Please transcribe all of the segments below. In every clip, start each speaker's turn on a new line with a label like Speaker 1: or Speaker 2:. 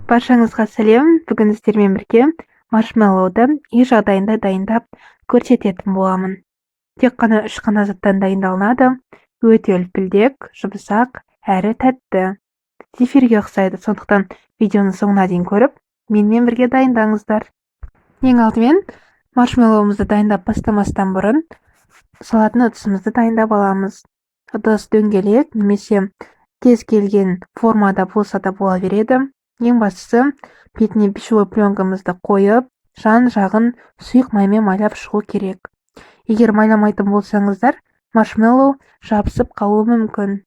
Speaker 1: Баршаңызға сәлем. Бүгін сіздермен бірге маршмеллоуды үй жағдайында дайындап көрсететін боламын. Тек қана 3 қана заттан дайындалынады. Өте үлпілдек, жұмсақ әрі тәтті. Зефирге ұқсайды, сондықтан видеоны соңына дейін көріп, менімен бірге дайындаңыздар. Ең алдымен маршмеллоуымызды дайындап бастамастан бұрын салатын ыдысымызды дайындап аламыз. Ыдыс дөңгелек немесе кез келген формада болса да бола береді. Ең бастысы бетіне пищевой пленкамызды қойып, жан-жағын сұйық маймен майлап шығу керек. Егер майламайтын болсаңыздар, маршмеллоу жабысып қалуы мүмкін.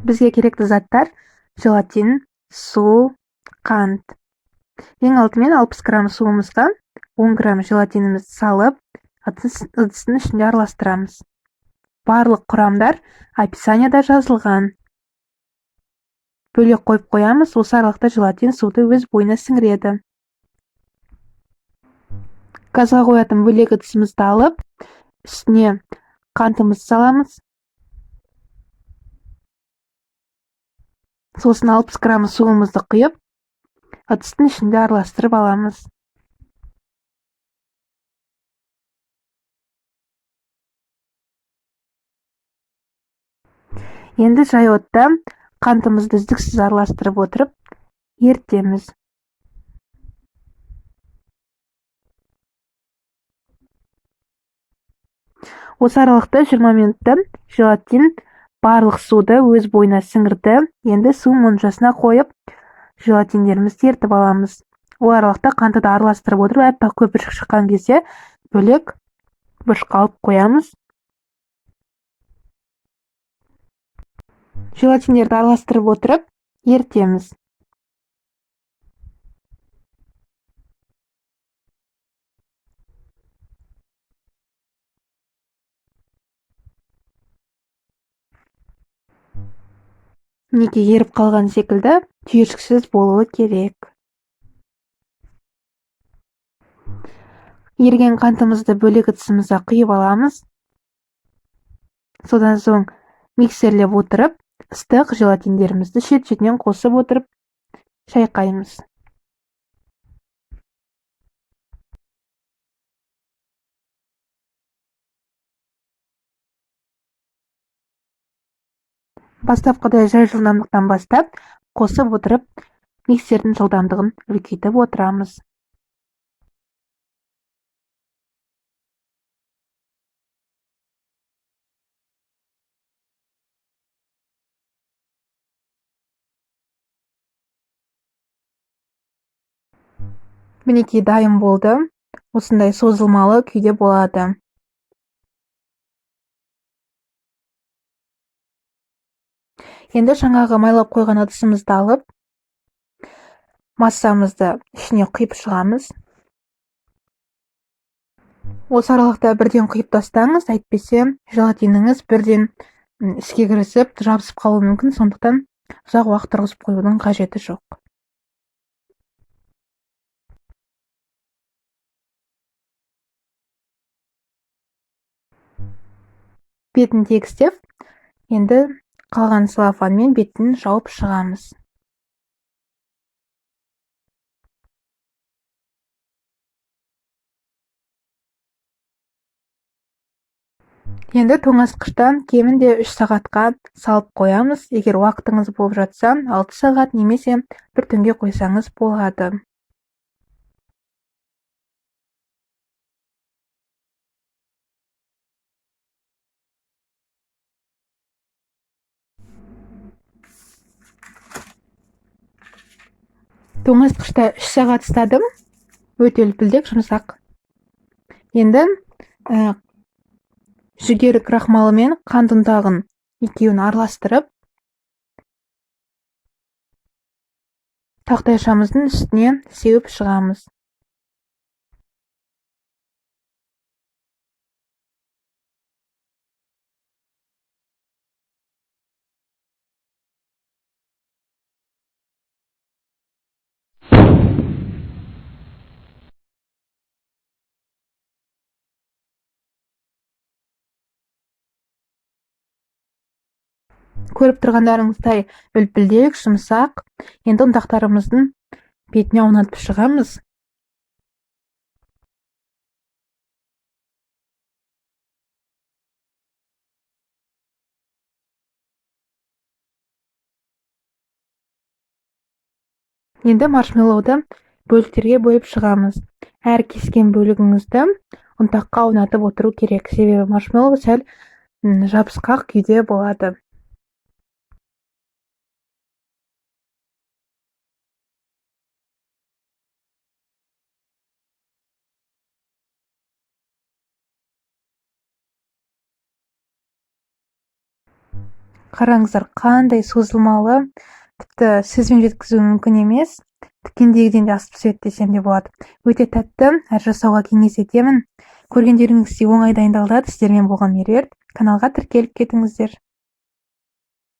Speaker 1: Бізге керекті заттар: желатин, су, қант. Ең алдымен 60 грамм суымызға 10 грамм желатинімізді салып, ыдыстың ішінде араластырамыз. Барлық құрамдар описанияда жазылған. Бөлек қойып қоямыз, осы аралықта желатин суды өз бойына сіңіреді. Газға қоятын бөлек ыдысымызды алып, үстіне қантымызды саламыз. Сосын 60 грамм суымызды құйып, ыдыстың ішінде араластырып аламыз. Енді жай отта қантымызды үздіксіз араластырып отырып, ерітеміз. Осы аралықта 20 минутта желатин барлық суды өз бойына сіңірді. Енді су моншасына қойып, желатиндерімізді ертіп аламыз. Ол аралықта қантты да араластырып отырып, аппақ көпіршік шыққан кезде бөлек бұрышқа алып қоямыз. Желатиндерді араластырып отырып, ерітеміз. Неге еріп қалған секілді түйіршіксіз болуы керек. Ерген қантымызды бөлек ыдысымызға құйып аламыз. Содан соң миксерлеп отырып, ыстық желатиндерімізді шет-шетінен қосып отырып, шайқаймыз. Бастапқыда жай жылдамдықтан бастап, қосып отырып, миксердің жылдамдығын үлкейтіп отырамыз. Мінекей дайын болды. Осындай созылмалы күйде болады. Енді жаңағы майлап қойған ыдысымызды алып, массамызды ішіне құйып шығамыз. Осы аралықта бірден құйып тастаңыз, әйтпесе желатиніңіз бірден іске кірісіп, жабысып қалуы мүмкін, сондықтан ұзақ уақыт тұрғызып қоюдың қажеті жоқ. Бетін тегістеп, енді қалған целлофанмен бетін жауып шығамыз. Енді тоңазытқыштан кемінде 3 сағатқа салып қоямыз. Егер уақытыңыз болып жатса, 6 сағат немесе бір түнге қойсаңыз болады. Тоңазытқышта 3 сағат ұстадым. Өте үлпілдек, жұмсақ. Енді жүгері крахмалы мен қант ұнтағын екеуін араластырып, тақтайшамыздың үстіне сеуіп шығамыз. Көріп тұрғандарыңыздай үлпілдек, жұмсақ. Енді ұнтақтарымыздың бетіне аунатып шығамыз. Енді маршмеллоуды бөліктерге бөліп шығамыз. Әр кескен бөлігіңізді ұнтаққа аунатып отыру керек, себебі маршмеллоу сәл жабысқақ күйде болады. Қараңыздар, қандай созылмалы, тіпті сөзбен жеткізу мүмкін емес, дүкендегіден де асып түседі десем де болады. Өте тәтті, әрі жасауға кеңес етемін. Көргендеріңіздей оңай дайындалады. Сіздермен болған меруерт. Каналға тіркеліп кетіңіздер.